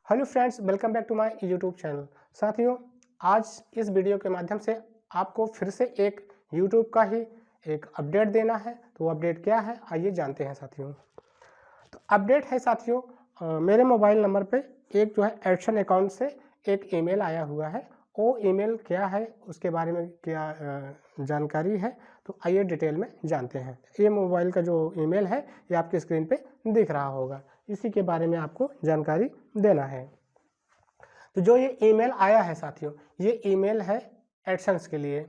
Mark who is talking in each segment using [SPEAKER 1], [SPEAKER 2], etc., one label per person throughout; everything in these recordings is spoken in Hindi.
[SPEAKER 1] Hello friends, welcome back to my YouTube channel. साथियों, आज इस वीडियो के माध्यम से आपको फिर से एक यूट्यूब का ही एक अपडेट देना है। तो वो अपडेट क्या है, आइए जानते हैं साथियों। तो अपडेट है साथियों, मेरे मोबाइल नंबर पे एक जो है एडसन अकाउंट से एक ईमेल आया हुआ है। वो ईमेल क्या है, उसके बारे में क्या जानकारी है, तो आइए डिटेल में जानते हैं। ये मोबाइल का जो ईमेल है ये आपकी स्क्रीन पे दिख रहा होगा, इसी के बारे में आपको जानकारी देना है। तो जो ये ईमेल आया है साथियों, ये ईमेल है एडसेंस के लिए।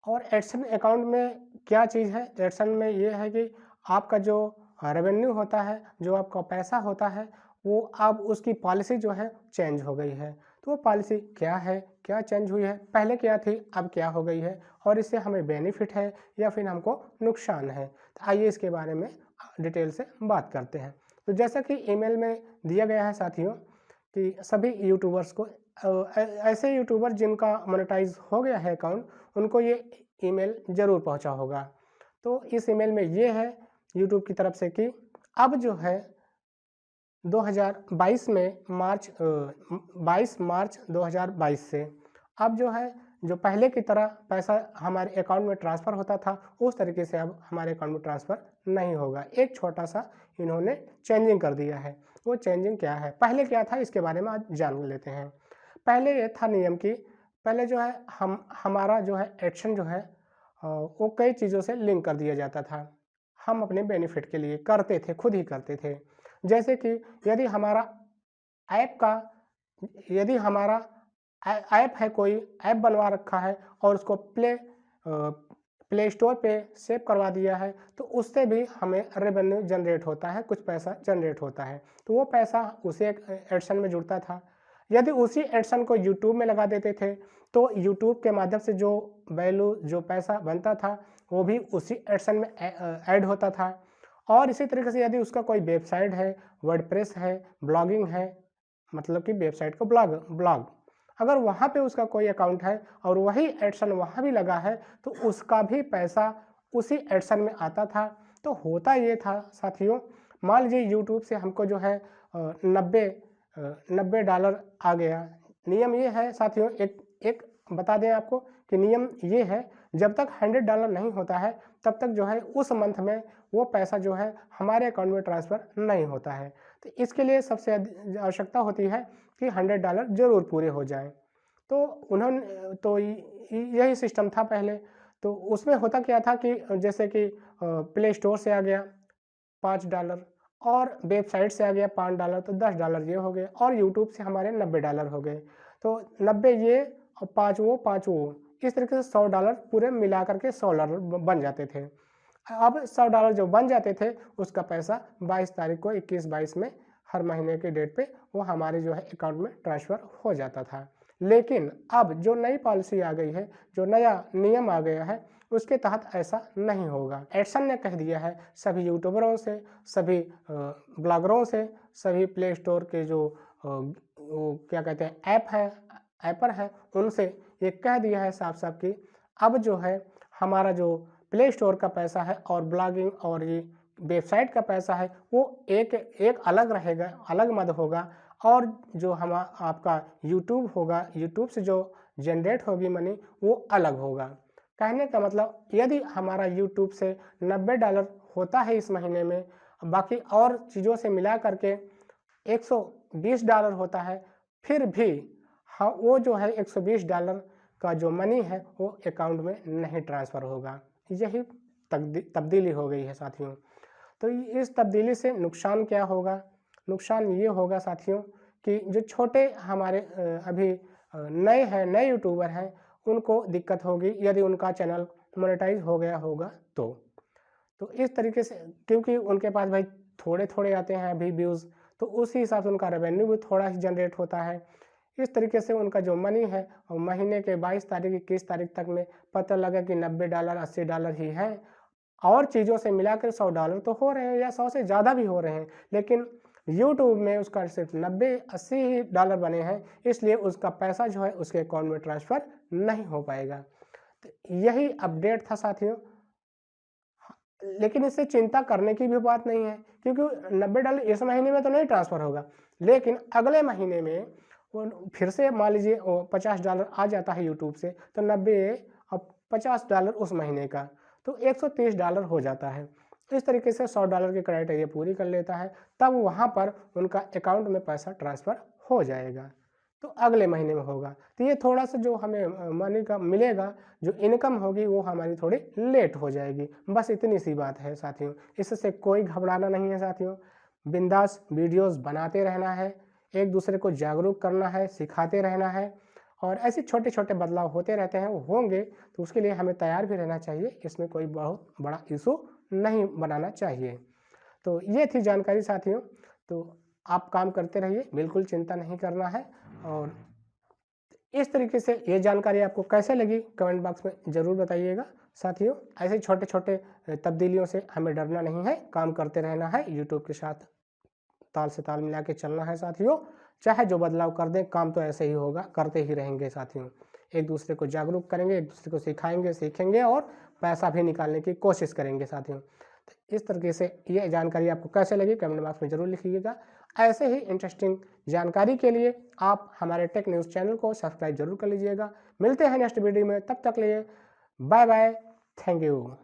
[SPEAKER 1] और एडसन अकाउंट में क्या चीज़ है, एडसन में ये है कि आपका जो रेवेन्यू होता है, जो आपका पैसा होता है, वो अब उसकी पॉलिसी जो है चेंज हो गई है। तो वो पॉलिसी क्या है, क्या चेंज हुई है, पहले क्या थी, अब क्या हो गई है, और इससे हमें बेनिफिट है या फिर हमको नुकसान है। तो आइए इसके बारे में डिटेल से बात करते हैं। तो जैसा कि ईमेल में दिया गया है साथियों, कि सभी यूट्यूबर्स को ऐसे यूट्यूबर जिनका मोनेटाइज हो गया है अकाउंट, उनको ये ईमेल ज़रूर पहुंचा होगा। तो इस ईमेल में ये है यूट्यूब की तरफ से कि अब जो है 2022 में 22 मार्च 2022 से अब जो है, जो पहले की तरह पैसा हमारे अकाउंट में ट्रांसफ़र होता था, उस तरीके से अब हमारे अकाउंट में ट्रांसफ़र नहीं होगा। एक छोटा-सा इन्होंने चेंजिंग कर दिया है। वो चेंजिंग क्या है, पहले क्या था, इसके बारे में आज जान लेते हैं। पहले ये था नियम कि पहले जो है हमारा जो है एडसन जो है वो कई चीज़ों से लिंक कर दिया जाता था। हम अपने बेनिफिट के लिए करते थे, खुद ही करते थे। जैसे कि यदि हमारा ऐप का यदि हमारा ऐप है, कोई ऐप बनवा रखा है और उसको प्ले स्टोर पे सेव करवा दिया है, तो उससे भी हमें रेवेन्यू जनरेट होता है, कुछ पैसा जनरेट होता है। तो वो पैसा उसी एडसन में जुड़ता था। यदि उसी एडसन को यूट्यूब में लगा देते थे, तो यूट्यूब के माध्यम से जो वैल्यू, जो पैसा बनता था, वो भी उसी एडसन में ऐड होता था। और इसी तरीके से यदि उसका कोई वेबसाइट है, वर्डप्रेस है, ब्लॉगिंग है, मतलब कि वेबसाइट को ब्लॉग ब्लॉग अगर वहाँ पे उसका कोई अकाउंट है और वही एडसन वहाँ भी लगा है, तो उसका भी पैसा उसी एडसन में आता था। तो होता ये था साथियों, मान लीजिए यूट्यूब से हमको जो है 90 डॉलर आ गया। नियम ये है साथियों, एक एक बता दें आपको कि नियम ये है, जब तक 100 डॉलर नहीं होता है, तब तक जो है उस मंथ में वो पैसा जो है हमारे अकाउंट में ट्रांसफ़र नहीं होता है। तो इसके लिए सबसे आवश्यकता होती है कि 100 डॉलर ज़रूर पूरे हो जाएँ। तो उन्होंने तो यही सिस्टम था पहले। तो उसमें होता क्या था कि जैसे कि प्ले स्टोर से आ गया $5 और वेबसाइट से आ गया $5, तो $10 ये हो गए, और यूट्यूब से हमारे $90 हो गए। तो 90 ये और 5 वो, 5 वो, इस तरीके से $100 पूरे मिला कर के $100 बन जाते थे। अब $100 जो बन जाते थे, उसका पैसा 22 तारीख को 21-22 में हर महीने के डेट पे वो हमारे जो है अकाउंट में ट्रांसफ़र हो जाता था। लेकिन अब जो नई पॉलिसी आ गई है, जो नया नियम आ गया है, उसके तहत ऐसा नहीं होगा। एडसन ने कह दिया है सभी यूट्यूबरों से, सभी ब्लॉगरों से, सभी प्ले स्टोर के जो वो क्या कहते हैं ऐपर हैं, उनसे ये कह दिया है साफ-साफ कि अब जो है हमारा जो प्ले स्टोर का पैसा है और ब्लॉगिंग और ये वेबसाइट का पैसा है, वो एक एक अलग रहेगा, अलग मद होगा। और जो आपका यूट्यूब होगा, यूट्यूब से जो जनरेट होगी मनी, वो अलग होगा। कहने का मतलब, यदि हमारा यूट्यूब से $90 होता है इस महीने में, बाकी और चीज़ों से मिला करके $120 होता है, फिर भी हाँ, वो जो है $120 का जो मनी है, वो अकाउंट में नहीं ट्रांसफ़र होगा। यही तब्दीली हो गई है साथियों। तो इस तब्दीली से नुकसान क्या होगा? नुकसान ये होगा साथियों कि जो छोटे हमारे अभी नए यूट्यूबर हैं, उनको दिक्कत होगी यदि उनका चैनल मोनेटाइज़ हो गया होगा तो। तो इस तरीके से, क्योंकि उनके पास भाई थोड़े-थोड़े आते हैं अभी व्यूज़, तो उसी हिसाब से उनका रेवेन्यू भी थोड़ा ही जनरेट होता है। इस तरीके से उनका जो मनी है, महीने के 22 तारीख, 21 तारीख तक में पता लगा कि $90, $80 ही है, और चीज़ों से मिलाकर $100 तो हो रहे हैं या 100 से ज़्यादा भी हो रहे हैं, लेकिन यूट्यूब में उसका सिर्फ 90-80 ही डॉलर बने हैं, इसलिए उसका पैसा जो है उसके अकाउंट में ट्रांसफ़र नहीं हो पाएगा। तो यही अपडेट था साथियों। लेकिन इससे चिंता करने की भी बात नहीं है, क्योंकि $90 इस महीने में तो नहीं ट्रांसफ़र होगा, लेकिन अगले महीने में वो फिर से मान लीजिए $50 आ जाता है यूट्यूब से, तो 90 और $50 उस महीने का, तो $130 हो जाता है। इस तरीके से $100 की क्राइटेरिया पूरी कर लेता है, तब वहाँ पर उनका अकाउंट में पैसा ट्रांसफ़र हो जाएगा, तो अगले महीने में होगा। तो ये थोड़ा-सा जो हमें मनी का मिलेगा, जो इनकम होगी वो हमारी थोड़ी लेट हो जाएगी, बस इतनी सी बात है साथियों। इससे कोई घबराना नहीं है साथियों, बिंदास वीडियोज़ बनाते रहना है, एक दूसरे को जागरूक करना है, सिखाते रहना है और ऐसे छोटे-छोटे बदलाव होते रहते हैं, वो होंगे, तो उसके लिए हमें तैयार भी रहना चाहिए, इसमें कोई बहुत बड़ा इश्यू नहीं बनाना चाहिए। तो ये थी जानकारी साथियों, तो आप काम करते रहिए, बिल्कुल चिंता नहीं करना है। और इस तरीके से ये जानकारी आपको कैसे लगी कमेंट बॉक्स में ज़रूर बताइएगा साथियों। ऐसे छोटे-छोटे तब्दीलियों से हमें डरना नहीं है, काम करते रहना है, यूट्यूब के साथ ताल से ताल मिला के चलना है साथियों। चाहे जो बदलाव कर दें, काम तो ऐसे ही होगा, करते ही रहेंगे साथियों। एक दूसरे को जागरूक करेंगे, एक दूसरे को सिखाएँगे, सीखेंगे और पैसा भी निकालने की कोशिश करेंगे साथियों। तो इस तरीके से ये जानकारी आपको कैसे लगी कमेंट बॉक्स में ज़रूर लिखिएगा। ऐसे ही इंटरेस्टिंग जानकारी के लिए आप हमारे टेक न्यूज़ चैनल को सब्सक्राइब ज़रूर कर लीजिएगा। मिलते हैं नेक्स्ट वीडियो में, तब तक के लिए बाय बाय, थैंक यू।